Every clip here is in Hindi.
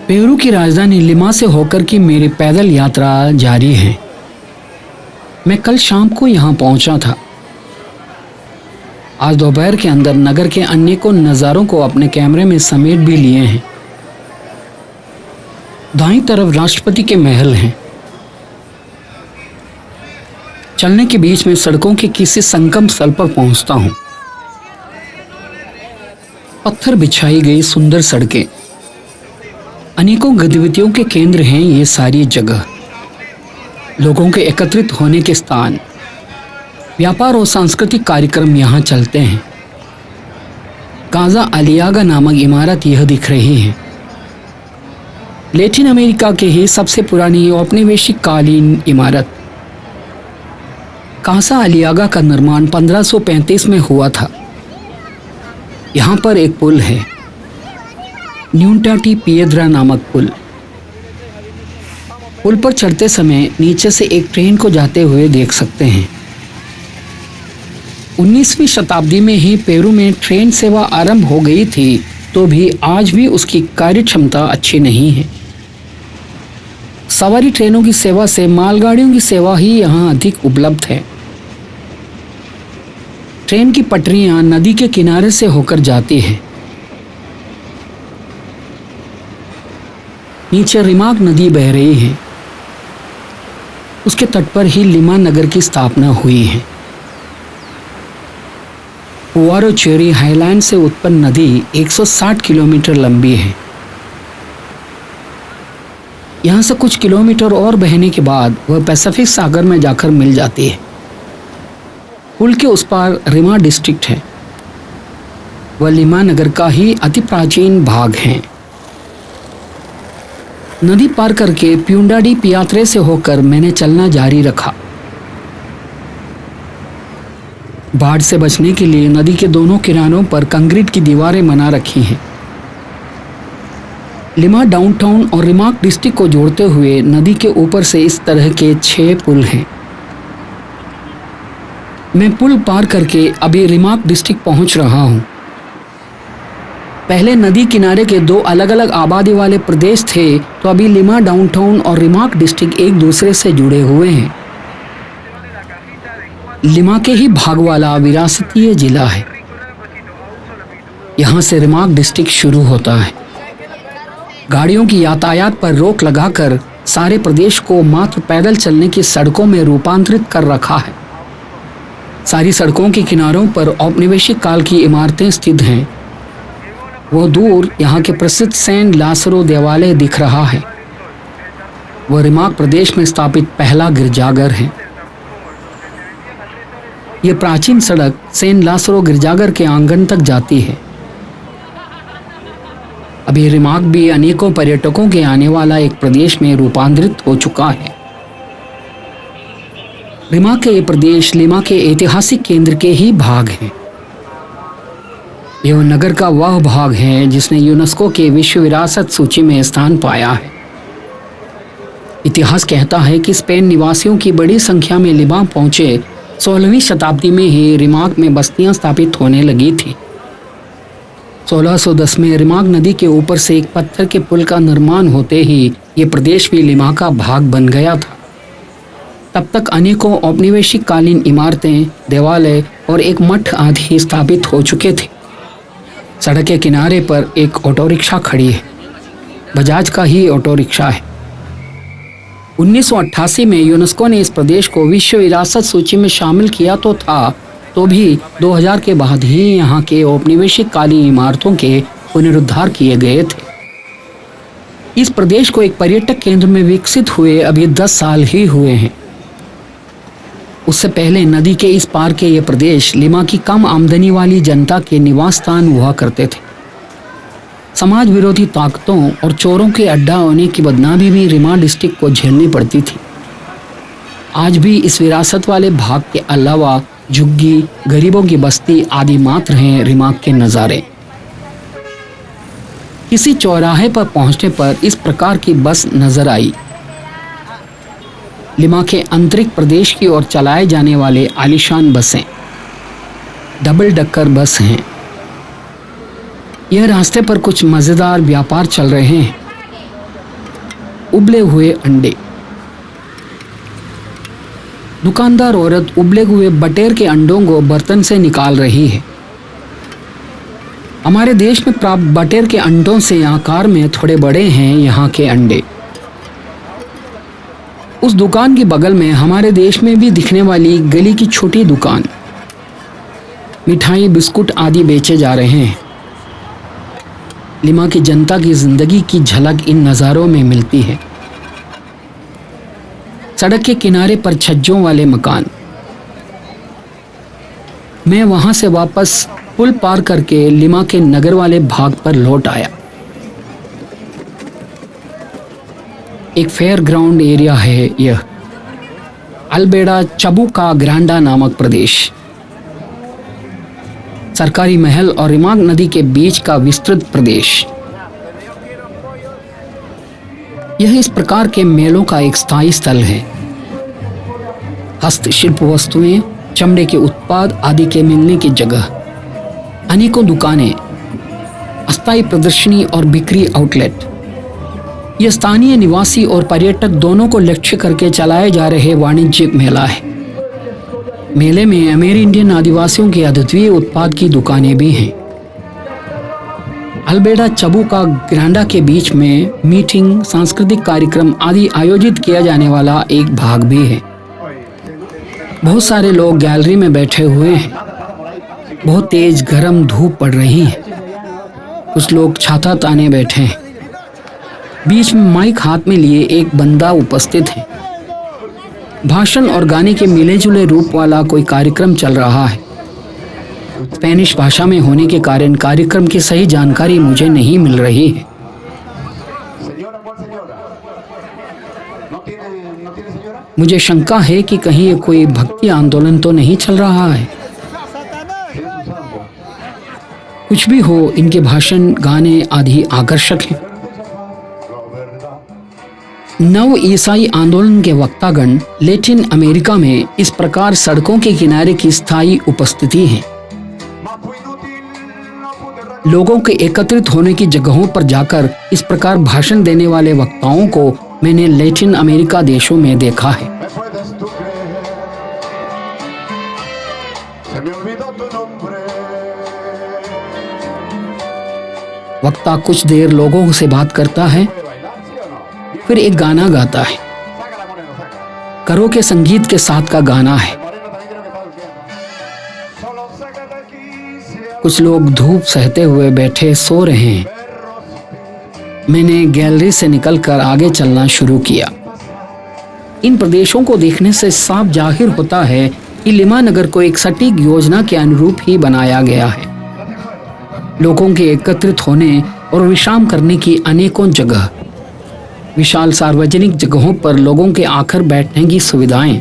पेरू की राजधानी लिमा से होकर की मेरी पैदल यात्रा जारी है। मैं कल शाम को यहाँ पहुंचा था। आज दोपहर के अंदर नगर के अनेकों नज़ारों को अपने कैमरे में समेट भी लिए हैं। दाईं तरफ राष्ट्रपति के महल हैं। चलने के बीच में सड़कों के किसी संगम स्थल पर पहुंचता हूं। पत्थर बिछाई गई सुंदर सड़कें, अनेकों गतिविधियों के केंद्र हैं ये सारी जगह। लोगों के एकत्रित होने के स्थान, व्यापार और सांस्कृतिक कार्यक्रम यहाँ चलते हैं। काजा अलियागा नामक इमारत यह दिख रही है। लैटिन अमेरिका के ही सबसे पुरानी औपनिवेशिक कालीन इमारत। कासा अलियागा का निर्माण 1535 में हुआ था। यहाँ पर एक पुल है, न्यूटाटी पिएद्रा नामक पुल। पुल पर चढ़ते समय नीचे से एक ट्रेन को जाते हुए देख सकते हैं। 19वीं शताब्दी में ही पेरू में ट्रेन सेवा आरंभ हो गई थी, तो भी आज भी उसकी कार्यक्षमता अच्छी नहीं है। सवारी ट्रेनों की सेवा से मालगाड़ियों की सेवा ही यहाँ अधिक उपलब्ध है। ट्रेन की पटरियां नदी के किनारे से होकर जाती हैं। नीचे रिमाक नदी बह रही है। उसके तट पर ही लिमा नगर की स्थापना हुई है। पुआरोचेरी हाईलैंड से उत्पन्न नदी 160 किलोमीटर लंबी है। यहाँ से कुछ किलोमीटर और बहने के बाद वह पैसिफिक सागर में जाकर मिल जाती है। पुल के उस पार रिमा डिस्ट्रिक्ट है। वह लिमा नगर का ही अति प्राचीन भाग है। नदी पार करके प्यूंडाडी पियात्रे से होकर मैंने चलना जारी रखा। बाढ़ से बचने के लिए नदी के दोनों किनारों पर कंक्रीट की दीवारें बना रखी हैं। लिमा डाउनटाउन और रिमाक डिस्ट्रिक्ट को जोड़ते हुए नदी के ऊपर से इस तरह के 6 पुल हैं। मैं पुल पार करके अभी रिमाक डिस्ट्रिक्ट पहुंच रहा हूं। पहले नदी किनारे के 2 अलग अलग आबादी वाले प्रदेश थे, तो अभी लिमा डाउनटाउन और रिमाक डिस्ट्रिक्ट एक दूसरे से जुड़े हुए हैं। लिमा के ही भाग वाला विरासतीय जिला है। यहाँ से रिमाक डिस्ट्रिक्ट शुरू होता है। गाड़ियों की यातायात पर रोक लगाकर सारे प्रदेश को मात्र पैदल चलने की सड़कों में रूपांतरित कर रखा है। सारी सड़कों के किनारों पर औपनिवेशिक काल की इमारतें स्थित हैं। वो दूर यहाँ के प्रसिद्ध सेंट लासरो देवालय दिख रहा है। वह रिमाक प्रदेश में स्थापित पहला गिरजाघर है। ये प्राचीन सड़क सेंट लासरो गिरजाघर के आंगन तक जाती है। अभी रिमाक भी अनेकों पर्यटकों के आने वाला एक प्रदेश में रूपांतरित हो चुका है। रिमाक के ये प्रदेश लिमा के ऐतिहासिक केंद्र के ही भाग हैं। यह नगर का वह भाग है जिसने यूनेस्को के विश्व विरासत सूची में स्थान पाया है। इतिहास कहता है कि स्पेन निवासियों की बड़ी संख्या में लिमा पहुंचे 16वीं शताब्दी में ही रिमाक में बस्तियां स्थापित होने लगी थी। 1610 में रिमाक नदी के ऊपर से एक पत्थर के पुल का निर्माण होते ही ये प्रदेश भी लिमा का भाग बन गया था। तब तक अनेकों औपनिवेशिक कालीन इमारतें, देवालय और एक मठ आदि स्थापित हो चुके थे। सड़क के किनारे पर एक ऑटो रिक्शा खड़ी है। बजाज का ही ऑटो रिक्शा है। 1988 में यूनेस्को ने इस प्रदेश को विश्व विरासत सूची में शामिल किया तो था, तो भी 2000 के बाद ही यहाँ के औपनिवेशिक कालीन इमारतों के पुनरुद्धार किए गए थे। इस प्रदेश को एक पर्यटक केंद्र में विकसित हुए अभी 10 साल ही हुए हैं। उससे पहले नदी के इस पार के ये प्रदेश लिमा की कम आमदनी वाली जनता के निवास स्थान हुआ करते थे। समाज विरोधी ताकतों और चोरों के अड्डा होने की बदनामी भी रिमा डिस्ट्रिक्ट को झेलनी पड़ती थी। आज भी इस विरासत वाले भाग के अलावा झुग्गी, गरीबों की बस्ती आदि मात्र हैं रिमाक के नज़ारे। किसी चौराहे पर पहुंचने पर इस प्रकार की बस नजर आई। लिमा के आंतरिक प्रदेश की ओर चलाए जाने वाले आलीशान बसें, डबल डक्कर बस हैं। यह रास्ते पर कुछ मज़ेदार व्यापार चल रहे हैं। उबले हुए अंडे। दुकानदार औरत उबले हुए बटेर के अंडों को बर्तन से निकाल रही है। हमारे देश में प्राप्त बटेर के अंडों से आकार में थोड़े बड़े हैं यहाँ के अंडे। उस दुकान के बगल में हमारे देश में भी दिखने वाली गली की छोटी दुकान, मिठाई बिस्कुट आदि बेचे जा रहे हैं। लिमा की जनता की जिंदगी की झलक इन नज़ारों में मिलती है। सड़क के किनारे पर छज्जों वाले मकान। मैं वहां से वापस पुल पार करके लिमा के नगर वाले भाग पर लौट आया। एक फेयर ग्राउंड एरिया है यह, अल्बेड़ा चबुका ग्रांडा नामक प्रदेश। सरकारी महल और रिमांग नदी के बीच का विस्तृत प्रदेश। यह इस प्रकार के मेलों का एक स्थायी स्थल है। हस्तशिल्प वस्तुएं, चमड़े के उत्पाद आदि के मिलने की जगह, अनेकों दुकानें, अस्थायी प्रदर्शनी और बिक्री आउटलेट। यह स्थानीय निवासी और पर्यटक दोनों को लक्ष्य करके चलाए जा रहे वाणिज्यिक मेला है। मेले में अमेरी इंडियन आदिवासियों के अद्वितीय उत्पाद की दुकानें भी हैं। अल्बेड़ा चबुका ग्रांडा के बीच में मीटिंग, सांस्कृतिक कार्यक्रम आदि आयोजित किया जाने वाला एक भाग भी है। बहुत सारे लोग गैलरी में बैठे हुए हैं। बहुत तेज गर्म धूप पड़ रही है। कुछ लोग छाता ताने बैठे हैं। बीच में माइक हाथ में लिए एक बंदा उपस्थित है। भाषण और गाने के मिले जुले रूप वाला कोई कार्यक्रम चल रहा है। स्पेनिश भाषा में होने के कारण कार्यक्रम की सही जानकारी मुझे नहीं मिल रही है। मुझे शंका है कि कहीं ये कोई भक्ति आंदोलन तो नहीं चल रहा है। कुछ भी हो, इनके भाषण, गाने आदि आकर्षक हैं। नव ईसाई आंदोलन के वक्तागण लैटिन अमेरिका में इस प्रकार सड़कों के किनारे की स्थायी उपस्थिति है। लोगों के एकत्रित होने की जगहों पर जाकर इस प्रकार भाषण देने वाले वक्ताओं को मैंने लैटिन अमेरिका देशों में देखा है। वक्ता कुछ देर लोगों से बात करता है, फिर एक गाना गाता है। करो के संगीत के साथ का गाना है। कुछ लोग धूप सहते हुए बैठे सो रहे हैं। मैंने गैलरी से निकलकर आगे चलना शुरू किया। इन प्रदेशों को देखने से साफ जाहिर होता है कि लिमा नगर को एक सटीक योजना के अनुरूप ही बनाया गया है। लोगों के एकत्रित होने और विश्राम करने की अनेकों जगह, विशाल सार्वजनिक जगहों पर लोगों के आकर बैठने की सुविधाएं।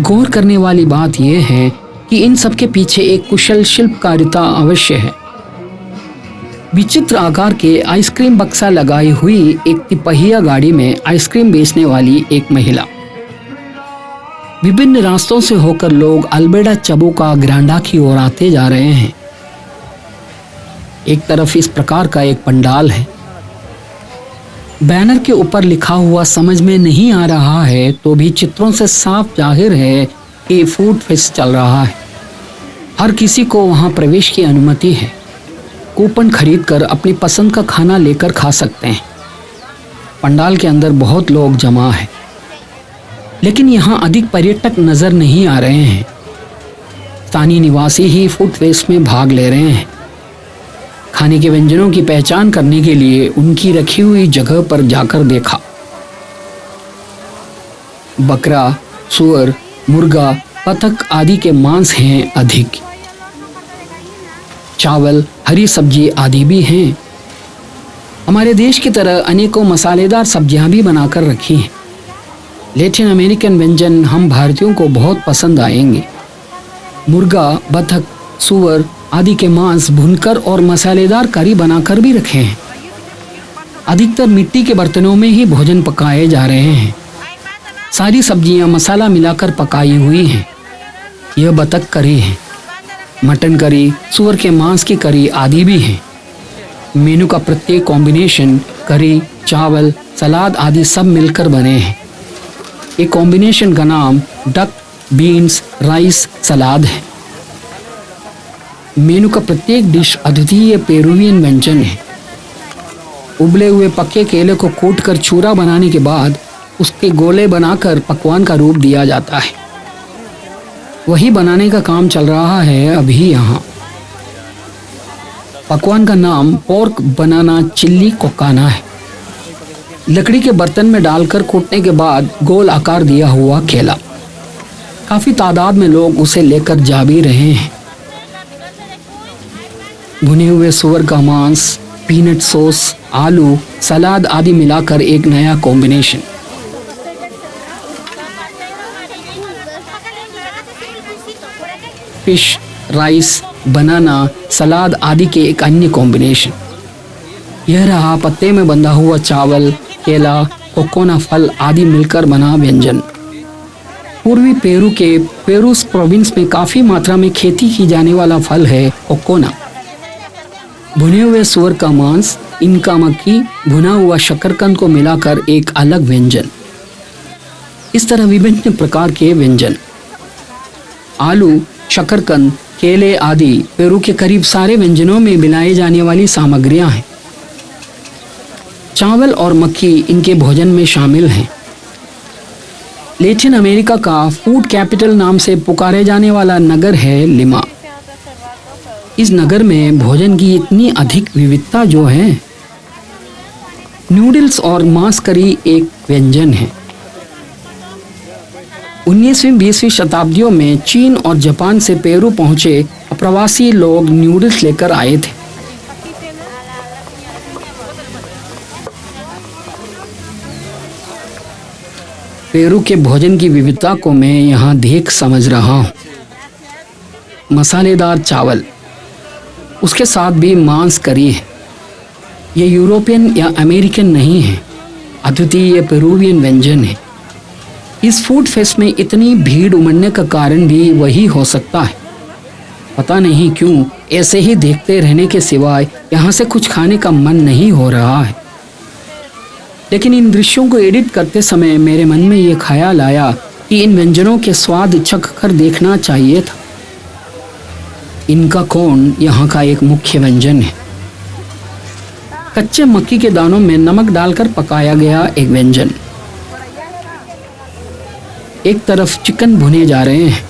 गौर करने वाली बात यह है कि इन सब के पीछे एक कुशल शिल्पकारिता अवश्य है। विचित्र आकार के आइसक्रीम बक्सा लगाई हुई एक तिपहिया गाड़ी में आइसक्रीम बेचने वाली एक महिला। विभिन्न रास्तों से होकर लोग अल्बेड़ा चबुका ग्रांडा की ओर आते जा रहे हैं। एक तरफ इस प्रकार का एक पंडाल है। बैनर के ऊपर लिखा हुआ समझ में नहीं आ रहा है, तो भी चित्रों से साफ जाहिर है कि फूड फेस्ट चल रहा है। हर किसी को वहां प्रवेश की अनुमति है। कूपन खरीदकर अपनी पसंद का खाना लेकर खा सकते हैं। पंडाल के अंदर बहुत लोग जमा है, लेकिन यहाँ अधिक पर्यटक नजर नहीं आ रहे हैं। स्थानीय निवासी ही फूड फेस्ट में भाग ले रहे हैं। खाने के व्यंजनों की पहचान करने के लिए उनकी रखी हुई जगह पर जाकर देखा। बकरा, सुअर, मुर्गा, बतख आदि के मांस हैं अधिक। चावल, हरी सब्जी आदि भी हैं। हमारे देश की तरह अनेकों मसालेदार सब्जियां भी बनाकर रखी हैं। लैटिन अमेरिकन व्यंजन हम भारतीयों को बहुत पसंद आएंगे। मुर्गा, बतख, सुअर आदि के मांस भुनकर और मसालेदार करी बनाकर भी रखे हैं। अधिकतर मिट्टी के बर्तनों में ही भोजन पकाए जा रहे हैं। सारी सब्जियां मसाला मिलाकर पकाई हुई हैं। यह बतख करी है, मटन करी, सुअर के मांस की करी आदि भी हैं। मेनू का प्रत्येक कॉम्बिनेशन करी, चावल, सलाद आदि सब मिलकर बने हैं। एक कॉम्बिनेशन का नाम डक, बीन्स, राइस सलाद है। मेनू का प्रत्येक डिश अद्वितीय पेरुवियन व्यंजन है। उबले हुए पके केले को कूटकर चूरा बनाने के बाद उसके गोले बनाकर पकवान का रूप दिया जाता है। वही बनाने का काम चल रहा है अभी यहाँ। पकवान का नाम पोर्क बनाना चिल्ली कोकाना है। लकड़ी के बर्तन में डालकर कूटने के बाद गोल आकार दिया हुआ केला। काफी तादाद में लोग उसे लेकर जा भी रहे हैं। भुने हुए सुअर का मांस, पीनट सॉस, आलू, सलाद आदि मिलाकर एक नया कॉम्बिनेशन। फिश, राइस, बनाना, सलाद आदि के एक अन्य कॉम्बिनेशन। यह रहा पत्ते में बंधा हुआ चावल, केला, कोकोना फल आदि मिलकर बना व्यंजन। पूर्वी पेरू के पेरूस प्रोविंस में काफी मात्रा में खेती की जाने वाला फल है कोकोना। भुने हुए सुअर का मांस, इनका मक्खी, भुना हुआ शकरकंद को मिलाकर एक अलग व्यंजन। इस तरह विभिन्न प्रकार के व्यंजन, आलू, शकरकंद, केले आदि पेरू के करीब सारे व्यंजनों में मिलाई जाने वाली सामग्रियां हैं। चावल और मक्खी इनके भोजन में शामिल हैं। लैटिन अमेरिका का फूड कैपिटल नाम से पुकारे जाने वाला नगर है लिमा। इस नगर में भोजन की इतनी अधिक विविधता जो है। नूडल्स और मांस करी एक व्यंजन है। 19वीं-20वीं शताब्दियों में चीन और जापान से पेरू पहुंचे प्रवासी लोग नूडल्स लेकर आए थे। पेरू के भोजन की विविधता को मैं यहाँ देख समझ रहा हूँ। मसालेदार चावल, उसके साथ भी मांस करी है। ये यूरोपियन या अमेरिकन नहीं है, अद्वितीय पेरुवियन व्यंजन है। इस फूड फेस्ट में इतनी भीड़ उमड़ने का कारण भी वही हो सकता है। पता नहीं क्यों ऐसे ही देखते रहने के सिवाय यहाँ से कुछ खाने का मन नहीं हो रहा है। लेकिन इन दृश्यों को एडिट करते समय मेरे मन में ये ख्याल आया कि इन व्यंजनों के स्वाद चख कर देखना चाहिए था। इनका कोन यहाँ का एक मुख्य व्यंजन है। कच्चे मक्की के दानों में नमक डालकर पकाया गया एक व्यंजन। एक तरफ चिकन भुने जा रहे हैं।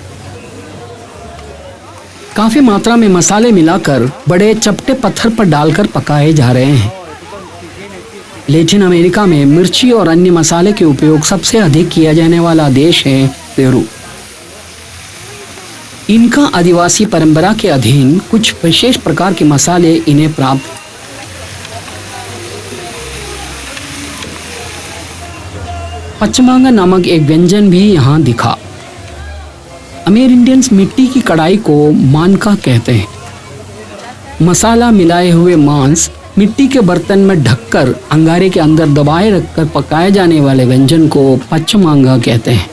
काफी मात्रा में मसाले मिलाकर बड़े चपटे पत्थर पर डालकर पकाए जा रहे हैं। लैटिन अमेरिका में मिर्ची और अन्य मसाले के उपयोग सबसे अधिक किया जाने वाला देश है पेरू। इनका आदिवासी परंपरा के अधीन कुछ विशेष प्रकार के मसाले इन्हें प्राप्त हैं। पचमांगा नामक एक व्यंजन भी यहाँ दिखा। अमेरिंडियंस मिट्टी की कढ़ाई को मानका कहते हैं। मसाला मिलाए हुए मांस मिट्टी के बर्तन में ढककर अंगारे के अंदर दबाए रखकर पकाए जाने वाले व्यंजन को पचमांगा कहते हैं।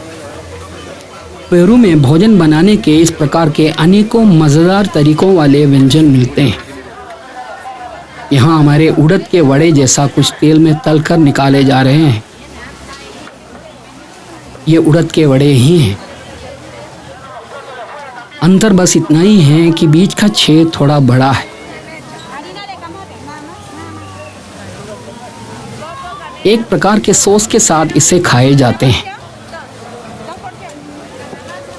पेरू में भोजन बनाने के इस प्रकार के अनेकों मज़ेदार तरीकों वाले व्यंजन मिलते हैं। यहाँ हमारे उड़द के वड़े जैसा कुछ तेल में तलकर निकाले जा रहे हैं। ये उड़द के वड़े ही हैं। अंतर बस इतना ही है कि बीच का छेद थोड़ा बड़ा है। एक प्रकार के सॉस के साथ इसे खाए जाते हैं।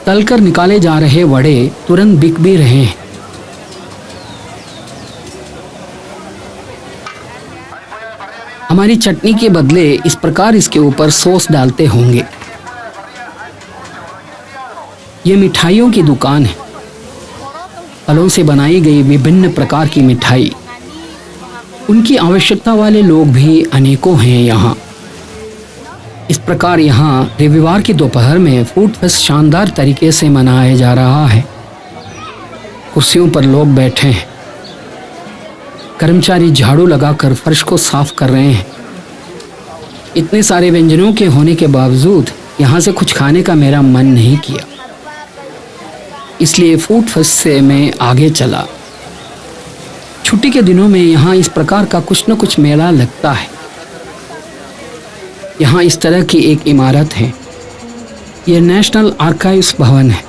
तलकर निकाले जा रहे वड़े तुरंत बिक भी रहे हैं। हमारी चटनी के बदले इस प्रकार इसके ऊपर सॉस डालते होंगे। ये मिठाइयों की दुकान है। फलों से बनाई गई विभिन्न प्रकार की मिठाई। उनकी आवश्यकता वाले लोग भी अनेकों हैं यहाँ। इस प्रकार यहाँ रविवार की दोपहर में फूड फेस्ट शानदार तरीके से मनाया जा रहा है। कुर्सियों पर लोग बैठे हैं। कर्मचारी झाड़ू लगाकर फर्श को साफ कर रहे हैं। इतने सारे व्यंजनों के होने के बावजूद यहाँ से कुछ खाने का मेरा मन नहीं किया, इसलिए फूड फेस्ट से मैं आगे चला। छुट्टी के दिनों में यहाँ इस प्रकार का कुछ न कुछ मेला लगता है। यहाँ इस तरह की एक इमारत है। यह नेशनल आर्काइव्स भवन है।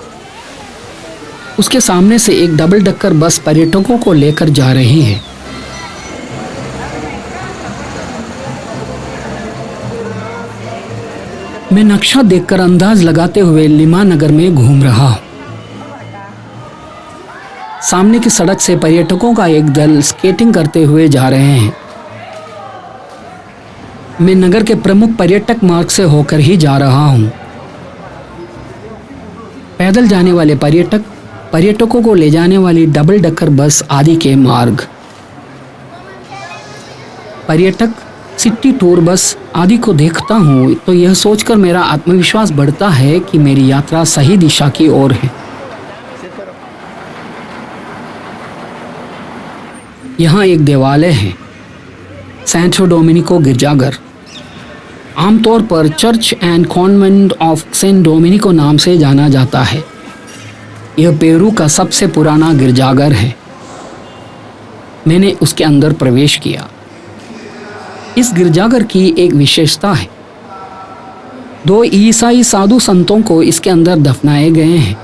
उसके सामने से एक डबल डक्कर बस पर्यटकों को लेकर जा रही है। मैं नक्शा देखकर अंदाज लगाते हुए लिमा नगर में घूम रहा हूं। सामने की सड़क से पर्यटकों का एक दल स्केटिंग करते हुए जा रहे हैं। मैं नगर के प्रमुख पर्यटक मार्ग से होकर ही जा रहा हूं। पैदल जाने वाले पर्यटकों को ले जाने वाली डबल डक्कर बस आदि के मार्ग, पर्यटक सिटी टूर बस आदि को देखता हूं तो यह सोचकर मेरा आत्मविश्वास बढ़ता है कि मेरी यात्रा सही दिशा की ओर है। यहाँ एक देवालय है, सैंटो डोमिनिको गिरजाघर। आमतौर पर church and convent of saint Domenico नाम से जाना जाता है। यह पेरू का सबसे पुराना गिरजाघर है। मैंने उसके अंदर प्रवेश किया। इस गिरजाघर की एक विशेषता है, 2 ईसाई साधु संतों को इसके अंदर दफनाए गए हैं।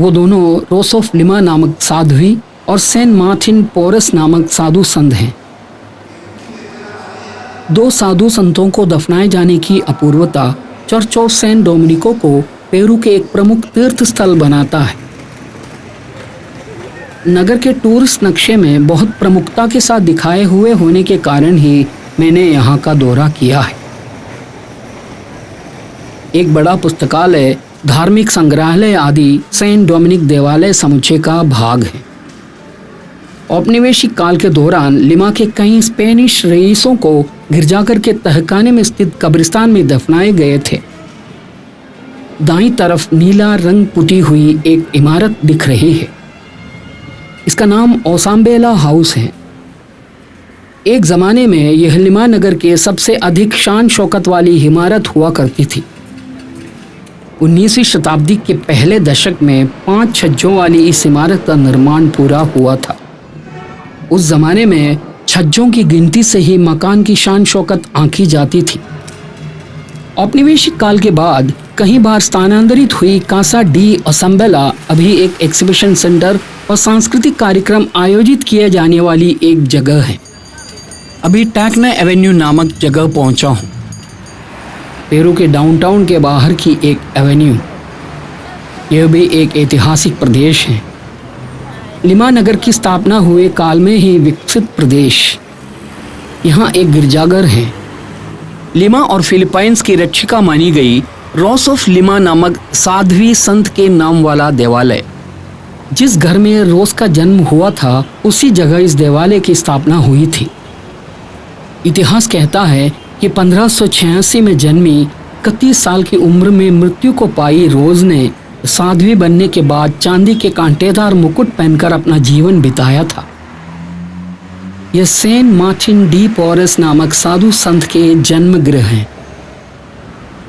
वो दोनों रोसोफ लिमा नामक साध्वी और सेंट मार्टिन पोरस नामक साधु संत हैं। 2 साधु संतों को दफनाए जाने की अपूर्वता चर्च ऑफ सेंट डोमिनिको को पेरू के एक प्रमुख तीर्थ स्थल बनाता है। नगर के टूरिस्ट नक्शे में बहुत प्रमुखता के साथ दिखाए हुए होने के कारण ही मैंने यहाँ का दौरा किया है। एक बड़ा पुस्तकालय, धार्मिक संग्रहालय आदि सेंट डोमिनिक देवालय समुच्चय का भाग है। औपनिवेशिक काल के दौरान लिमा के कई स्पेनिश रईसों को गिरजाघर के तहखाने में स्थित कब्रिस्तान में दफनाए गए थे। दाईं तरफ नीला रंग पुती हुई एक इमारत दिख रही है। इसका नाम ओसाम्बेला हाउस है। एक जमाने में यह लिमा नगर के सबसे अधिक शान शौकत वाली इमारत हुआ करती थी। 19वीं शताब्दी के पहले दशक में 5 छज्जों वाली इस इमारत का निर्माण पूरा हुआ था। उस जमाने में छज्जों की गिनती से ही मकान की शान शौकत आंकी जाती थी। औपनिवेशिक काल के बाद कई बार स्थानांतरित हुई कासा डी ओसाम्बेला अभी एक एग्जीबिशन सेंटर और सांस्कृतिक कार्यक्रम आयोजित किए जाने वाली एक जगह है। अभी टैक्ना एवेन्यू नामक जगह पहुंचा हूं। पेरू के डाउनटाउन के बाहर की एक एवेन्यू। यह भी एक ऐतिहासिक प्रदेश है। लिमा नगर की स्थापना हुए काल में ही विकसित प्रदेश। यहाँ एक गिरजाघर है। लिमा और फिलीपाइंस की रक्षिका मानी गई रोसोफ लिमा नामक साध्वी संत के नाम वाला देवालय। जिस घर में रोस का जन्म हुआ था उसी जगह इस देवालय की स्थापना हुई थी। इतिहास कहता है कि 1586 में जन्मी 31 साल की उम्र में मृत्यु को पाई रोज ने साध्वी बनने के बाद चांदी के कांटेदार मुकुट पहनकर अपना जीवन बिताया था। यह सेंट मार्टिन डी पोरस नामक साधु संत के जन्म गृह हैं।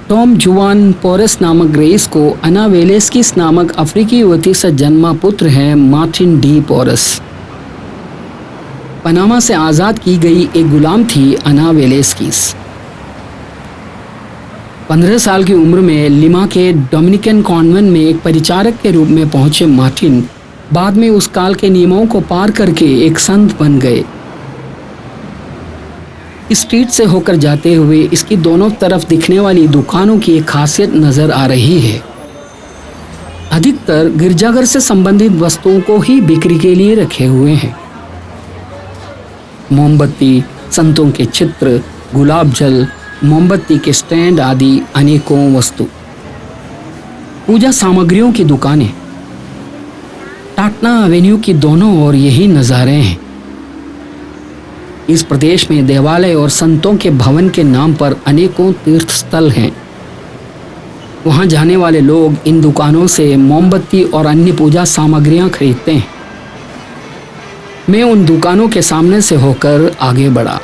टॉम जुआन पोरस नामक रईस को अना वेलेस्किस नामक अफ्रीकी युवती से जन्मा पुत्र है मार्टिन डी पोरस। पनामा से आज़ाद की गई एक गुलाम थी अना वेलेस्किस। 15 साल की उम्र में लिमा के डोमिनिकन कॉन्वेंट में एक परिचारक के रूप में पहुंचे मार्टिन बाद में उस काल के नियमों को पार करके एक संत बन गए। इस स्ट्रीट से होकर जाते हुए इसकी दोनों तरफ दिखने वाली दुकानों की एक खासियत नजर आ रही है। अधिकतर गिरजाघर से संबंधित वस्तुओं को ही बिक्री के लिए रखे हुए हैं। मोमबत्ती, संतों के चित्र, गुलाब जल, मोमबत्ती के स्टैंड आदि अनेकों वस्तु। पूजा सामग्रियों की दुकानें। टाटना एवेन्यू की दोनों ओर यही नज़ारे हैं। इस प्रदेश में देवालय और संतों के भवन के नाम पर अनेकों तीर्थ स्थल हैं। वहां जाने वाले लोग इन दुकानों से मोमबत्ती और अन्य पूजा सामग्रियां खरीदते हैं। मैं उन दुकानों के सामने से होकर आगे बढ़ा।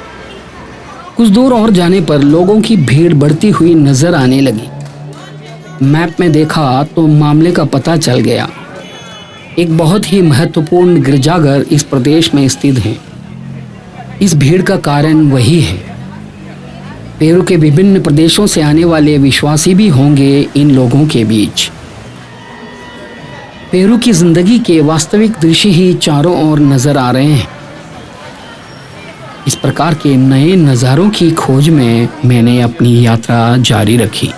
कुछ दूर और जाने पर लोगों की भीड़ बढ़ती हुई नजर आने लगी। मैप में देखा तो मामले का पता चल गया। एक बहुत ही महत्वपूर्ण गिरजाघर इस प्रदेश में स्थित है। इस भीड़ का कारण वही है। पेरू के विभिन्न प्रदेशों से आने वाले विश्वासी भी होंगे इन लोगों के बीच। पेरू की जिंदगी के वास्तविक दृश्य ही चारों ओर नजर आ रहे हैं। इस प्रकार के नए नज़ारों की खोज में मैंने अपनी यात्रा जारी रखी।